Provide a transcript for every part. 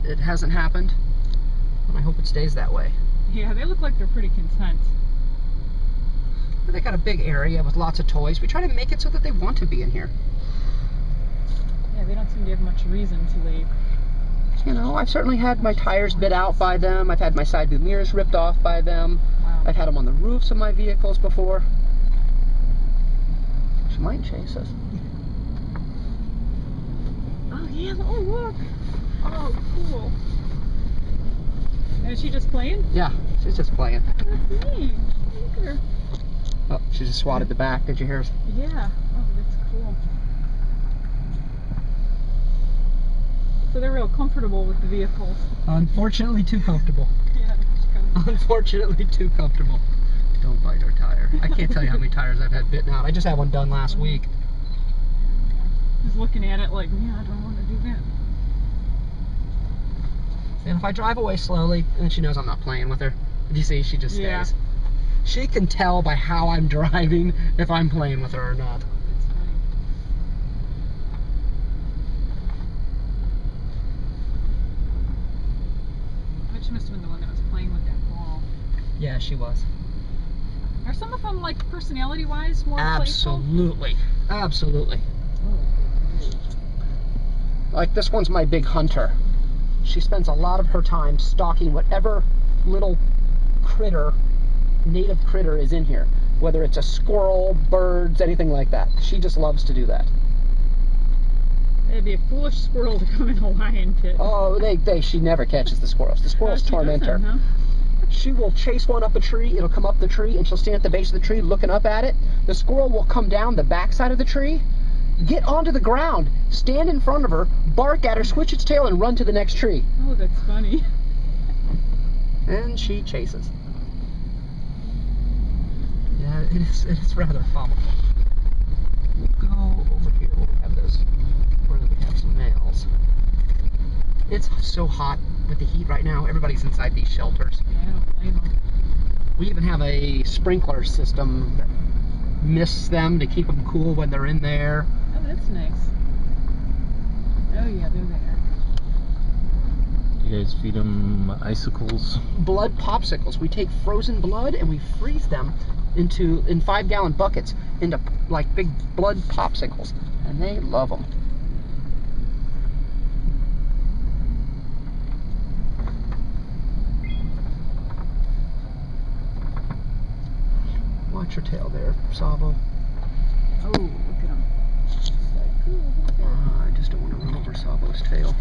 it hasn't happened, and I hope it stays that way. Yeah, they look like they're pretty content. They got a big area with lots of toys. We try to make it so that they want to be in here. Yeah, they don't seem to have much reason to leave. You know, I've certainly had my tires bit out by them. I've had my side view mirrors ripped off by them. Wow. I've had them on the roofs of my vehicles before. She might chase us. Oh yeah, oh look. Oh, cool. And is she just playing? Yeah, she's just playing. That's neat. Look at her. Oh, she just swatted the back. Did you hear her? Yeah. Oh, that's cool. So they're real comfortable with the vehicles. Unfortunately, too comfortable. Yeah. Unfortunately, too comfortable. Don't bite our tire. I can't tell you how many tires I've had bitten out. I just had one done last week. Just looking at it like, yeah, I don't want to do that. And if I drive away slowly, and she knows I'm not playing with her. If you see, she just stays. Yeah. She can tell by how I'm driving if I'm playing with her or not. That's funny. I bet she must have been the one that was playing with that ball. Yeah, she was. Are some of them, like, personality-wise, more Absolutely. Absolutely. playful? Like, this one's my big hunter. She spends a lot of her time stalking whatever little critter, native critter is in here. Whether it's a squirrel, birds, anything like that. She just loves to do that. It'd be a foolish squirrel to come in a lion pit. Oh, she never catches the squirrels. The squirrels torment her. Huh? She will chase one up a tree, it'll come up the tree, and she'll stand at the base of the tree looking up at it. The squirrel will come down the backside of the tree, get onto the ground, stand in front of her, bark at her, switch its tail, and run to the next tree. Oh, that's funny. And she chases. Yeah, it is rather comical. We'll go over here where we have those, where we have some males. It's so hot with the heat right now. Everybody's inside these shelters. Yeah, I don't blame them. We even have a sprinkler system that mists them to keep them cool when they're in there. Oh, that's nice. Oh yeah, they're there. You guys feed them icicles? Blood popsicles. We take frozen blood and we freeze them in 5-gallon buckets into like big blood popsicles, and they love them. Watch your tail there, Sabo. Oh, look at them. I just don't want to run over Sabo's tail.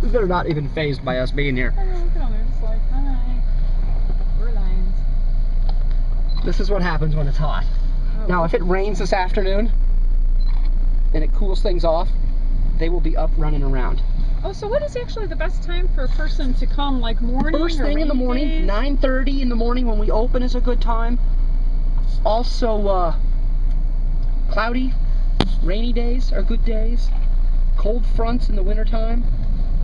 They're not even fazed by us being here. Oh, look at them. They're just like, hi. We're lions. This is what happens when it's hot. Oh. Now, if it rains this afternoon and it cools things off, they will be up running around. Oh, so what is actually the best time for a person to come, like morning First or thing in the rainy morning, days? 9:30 in the morning when we open is a good time. Also, cloudy, rainy days are good days. Cold fronts in the wintertime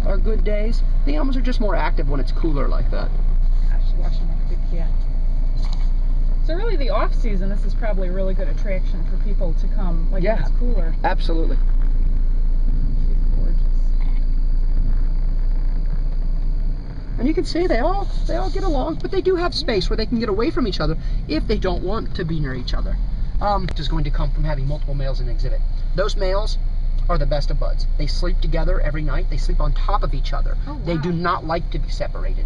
are good days. The animals are just more active when it's cooler like that. I should watch him like a big cat. So really the off season, this is probably a really good attraction for people to come, like when it's cooler. Absolutely. She's gorgeous. And you can see they all get along, but they do have space where they can get away from each other if they don't want to be near each other. Which is going to come from having multiple males in exhibit. Those males are the best of buds. They sleep together every night. They sleep on top of each other. Oh, wow. They do not like to be separated.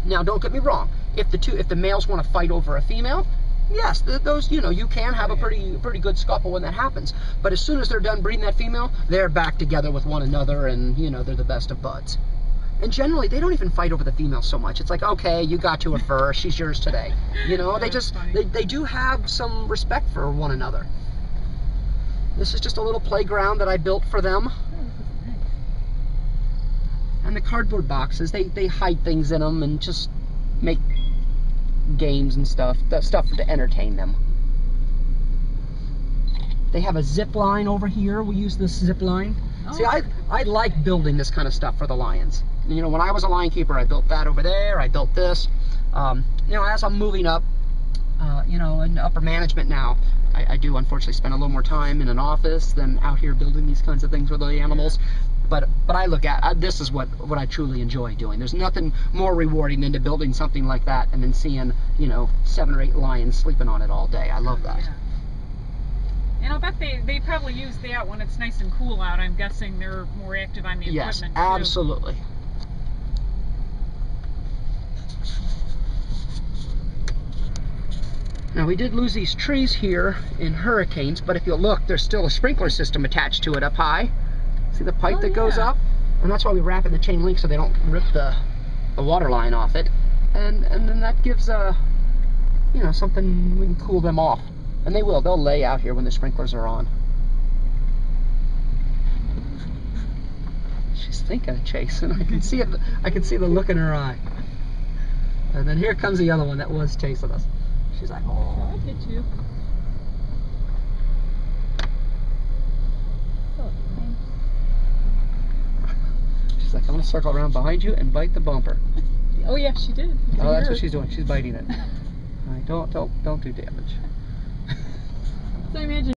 Now, don't get me wrong. If the males want to fight over a female, yes, those, you know, you can have a pretty good scuffle when that happens. But as soon as they're done breeding that female, they're back together with one another, and you know, they're the best of buds. And generally, they don't even fight over the female so much. It's like, okay, you got to her first, she's yours today. You know, they do have some respect for one another. This is just a little playground that I built for them. And the cardboard boxes, they hide things in them and just make games and stuff to entertain them. They have a zip line over here. We use this zip line. Oh. See, I like building this kind of stuff for the lions. You know, when I was a line keeper, I built that over there. I built this. You know, as I'm moving up, you know, in upper management now, I do unfortunately spend a little more time in an office than out here building these kinds of things for the animals. But I look at this is what I truly enjoy doing. There's nothing more rewarding than to building something like that and then seeing, you know, 7 or 8 lions sleeping on it all day. I love that. Yeah. And I'll bet they probably use that when it's nice and cool out. I'm guessing they're more active on the Yes, equipment too. absolutely. Now we did lose these trees here in hurricanes, but if you look, there's still a sprinkler system attached to it up high. See the pipe that goes up? And that's why we wrap in the chain link so they don't rip the water line off it. And then that gives you know, something, we can cool them off. And they will, they'll lay out here when the sprinklers are on. She's thinking of chasing. I can see it, I can see the look in her eye. And then here comes the other one that was chasing us. She's like, oh. I'll get you. She's like, I'm going to circle around behind you and bite the bumper. Oh yeah, she did. Oh, that's what she's doing. She's biting it. All right, don't do damage. So I imagine